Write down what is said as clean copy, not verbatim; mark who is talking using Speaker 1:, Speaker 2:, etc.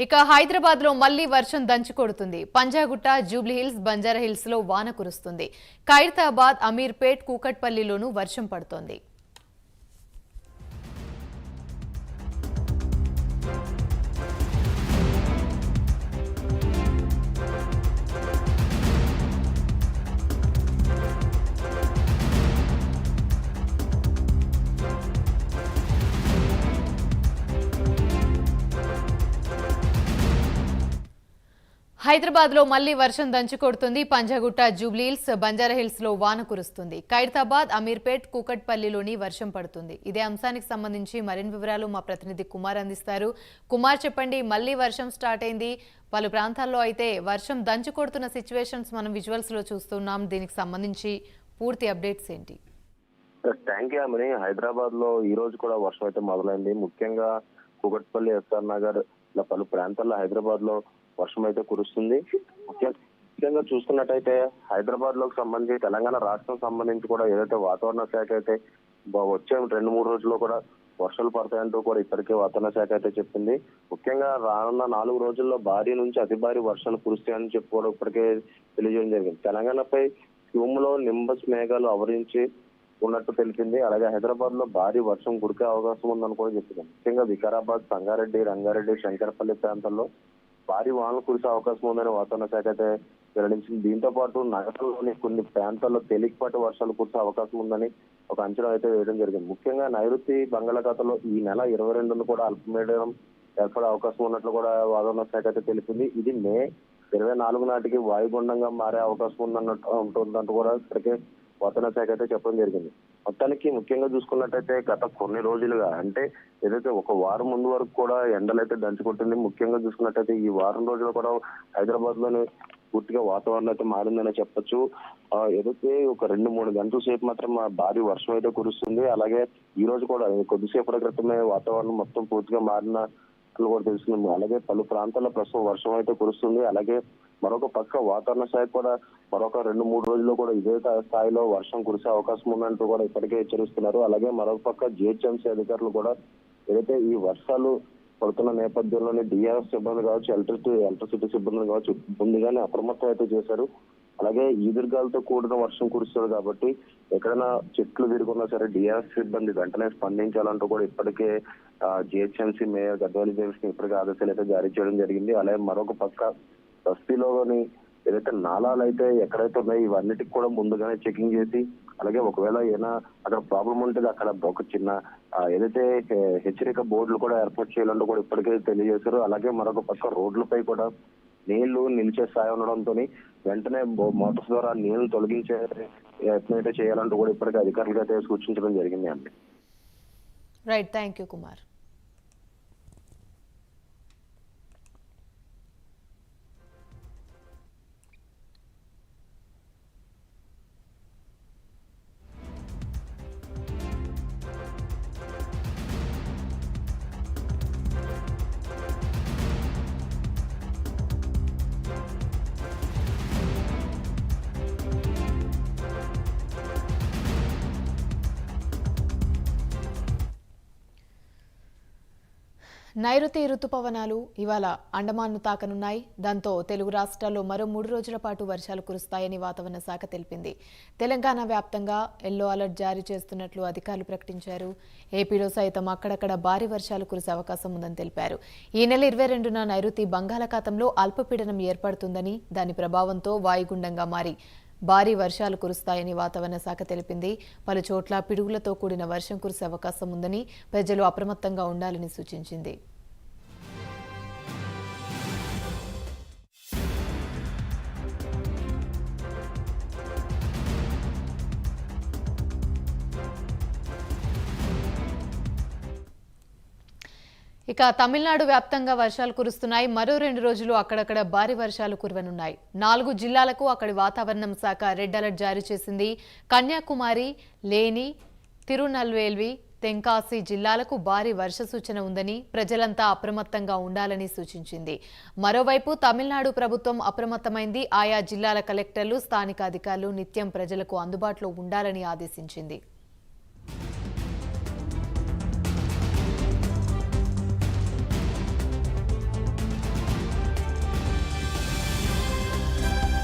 Speaker 1: ఇక హైదరాబాద్ లో మళ్లీ వర్షం దంచుకొడుతుంది. పంజాగుట్ట, జూబ్లీ హిల్స్, బంజారా హిల్స్ లో వాన కురుస్తుంది. ఖైరతాబాద్, అమీర్పేట్, కూకట్పల్లిలోనూ వర్షం పడుతోంది. హైదరాబాద్ లో మళ్లీ వర్షం దంచుకొడుతుంది. పంజాగుట్ట, జూబ్లీ హిల్స్, బంజారా హిల్స్ లో వాన కురుస్తుంది. ఖైరతాబాద్, అమీర్పేట్, కూకట్పల్లిలోని వర్షం పడుతుంది. ఇదే అంశానికి సంబంధించి మరిన్ని వివరాలు మా ప్రతినిధి కుమార్ అందిస్తారు. కుమార్, చెప్పండి, మళ్లీ వర్షం స్టార్ట్ అయింది. పలు ప్రాంతాల్లో అయితే వర్షం దంచుకొడుతున్న సిచ్యువేషన్స్ మనం విజువల్స్ లో చూస్తున్నాం. దీనికి సంబంధించి పూర్తి అప్డేట్స్ ఏంటి?
Speaker 2: థ్యాంక్ యూ అమని. హైదరాబాద్ లో ఈ రోజు కూడా వర్షం అయితే మొదలైంది. ముఖ్యంగా కూకట్పల్లి, ఎస్ఆర్ నగర్ ఇలా పలు ప్రాంతాల్లో హైదరాబాద్ లో వర్షం అయితే కురుస్తుంది. ముఖ్యంగా చూసుకున్నట్టయితే హైదరాబాద్ లోకి సంబంధించి తెలంగాణ రాష్ట్రం సంబంధించి కూడా ఏదైతే వాతావరణ శాఖ అయితే వచ్చే 2-3 రోజుల్లో కూడా వర్షాలు పడతాయంటూ కూడా ఇప్పటికే వాతావరణ శాఖ అయితే చెప్పింది. ముఖ్యంగా రానున్న 4 రోజుల్లో భారీ నుంచి అతి భారీ వర్షాలు కురుస్తాయని చెప్పుకోవడం ఇప్పటికే తెలియజేయడం జరిగింది. తెలంగాణపై హ్యూమ్లో నింబస్ మేఘాలు ఆవరించి ఉన్నట్టు తెలిపింది. అలాగే హైదరాబాద్ లో భారీ వర్షం కురికే అవకాశం ఉందని కూడా చెప్పింది. ముఖ్యంగా వికారాబాద్, సంగారెడ్డి, రంగారెడ్డి, శంకరపల్లి ప్రాంతాల్లో భారీ వానలు కురిసే అవకాశం ఉందని వాతావరణ శాఖ అయితే వెల్లడించింది. దీంతో పాటు నగరంలోని కొన్ని ప్రాంతాల్లో తేలికపాటి వర్షాలు కురిసే అవకాశం ఉందని ఒక అంచనా అయితే వేయడం జరిగింది. ముఖ్యంగా నైరుతి బంగాళాఖాతంలో ఈ నెల 22న కూడా అల్పపీడనం ఏర్పడే అవకాశం ఉన్నట్లు కూడా వాతావరణ శాఖ అయితే తెలిపింది. ఇది మే 24 నాటికి వాయుగుండంగా మారే అవకాశం ఉంటుందంటూ కూడా ఇప్పటికే వాతావరణ శాఖ అయితే చెప్పడం జరిగింది. మొత్తానికి ముఖ్యంగా చూసుకున్నట్టయితే గత కొన్ని రోజులుగా అంటే ఏదైతే ఒక వారం ముందు వరకు కూడా ఎండలు అయితే దంచుకుంటుంది. ముఖ్యంగా చూసుకున్నట్టయితే ఈ వారం రోజులు కూడా హైదరాబాద్ లోనే పూర్తిగా వాతావరణం అయితే మారిందని చెప్పొచ్చు. ఏదైతే ఒక 2-3 గంటల సేపు మాత్రం భారీ వర్షం అయితే కురుస్తుంది. అలాగే ఈ రోజు కూడా కొద్దిసేపటి క్రితమే వాతావరణం మొత్తం పూర్తిగా మారినట్లు కూడా తెలుస్తుంది. అలాగే పలు ప్రాంతాల్లో ప్రస్తుతం వర్షం అయితే కురుస్తుంది. అలాగే మరొక పక్క వాతావరణ శాఖ కూడా మరొక 2-3 రోజుల్లో కూడా ఇదే స్థాయిలో వర్షం కురిసే అవకాశం ఉందంటూ కూడా ఇప్పటికే హెచ్చరిస్తున్నారు. అలాగే మరొక పక్క జిహెచ్ఎంసీ అధికారులు కూడా ఏదైతే ఈ వర్షాలు పడుతున్న నేపథ్యంలోనే డిఆర్ఎఫ్ సిబ్బంది కావచ్చు, ఎలక్ట్రిసిటీ సిబ్బంది కావచ్చు ముందుగానే అప్రమత్తం అయితే చేశారు. అలాగే ఈదురుగాలతో కూడిన వర్షం కురుస్తుంది కాబట్టి ఎక్కడైనా చెట్లు విరుగున్నా సరే డిఆర్ఎఫ్ సిబ్బంది వెంటనే స్పందించాలంటూ కూడా ఇప్పటికే జిహెచ్ఎంసీ మేయర్ గద్వాల్ జేమ్స్ కి ఇప్పటికే ఆదేశాలు అయితే జారీ చేయడం జరిగింది. అలాగే మరొక పక్క బస్తీలోని ఏదైతే నాలాలు అయితే ఎక్కడైతే ఉన్నాయో ఇవన్నిటికి కూడా ముందుగానే చెకింగ్ చేసి అలాగే ఒకవేళ ఏమైనా అక్కడ ప్రాబ్లం ఉంటుంది అక్కడ ఒక చిన్న ఏదైతే హెచ్చరిక బోర్డులు కూడా ఏర్పాటు చేయాలంటూ కూడా ఇప్పటికే తెలియజేశారు. అలాగే మరొక పక్క రోడ్లపై కూడా నీళ్లు నిలిచే స్థాయి ఉండడంతో వెంటనే మోటార్స్ ద్వారా నీళ్లు తొలగించే యత్నం చేయాలంటూ కూడా ఇప్పటికే అధికారులుగా అయితే సూచించడం జరిగింది అండి.
Speaker 1: Right, thank you Kumar. నైరుతి రుతుపవనాలు ఇవాళ అండమాన్ను తాకనున్నాయి. దాంతో తెలుగు రాష్ట్రాల్లో మరో 3 రోజుల పాటు వర్షాలు కురుస్తాయని వాతావరణ శాఖ తెలిపింది. తెలంగాణ వ్యాప్తంగా ఎల్లో అలర్ట్ జారీ చేస్తున్నట్లు అధికారులు ప్రకటించారు. ఏపీలో సైతం అక్కడక్కడ భారీ వర్షాలు కురిసే అవకాశం ఉందని తెలిపారు. ఈ నెల 22న నైరుతి బంగాళాఖాతంలో అల్పపీడనం ఏర్పడుతుందని, దాని ప్రభావంతో వాయుగుండంగా మారి భారీ వర్షాలు కురుస్తాయని వాతావరణ శాఖ తెలిపింది. పలు చోట్ల పిడుగులతో కూడిన వర్షం కురిసే అవకాశం ఉందని ప్రజలు అప్రమత్తంగా ఉండాలని సూచించింది. ఇక తమిళనాడు వ్యాప్తంగా వర్షాలు కురుస్తున్నాయి. మరో 2 రోజులు అక్కడక్కడ భారీ వర్షాలు కురవనున్నాయి. 4 జిల్లాలకు అక్కడి వాతావరణం శాఖ రెడ్ అలర్ట్ జారీ చేసింది. కన్యాకుమారి, లేని, తిరునల్వేలి, తెంకాసి జిల్లాలకు భారీ వర్ష సూచన ఉందని, ప్రజలంతా అప్రమత్తంగా ఉండాలని సూచించింది. మరోవైపు తమిళనాడు ప్రభుత్వం అప్రమత్తమైంది. ఆయా జిల్లాల కలెక్టర్లు, స్థానిక అధికారులు నిత్యం ప్రజలకు అందుబాటులో ఉండాలని ఆదేశించింది.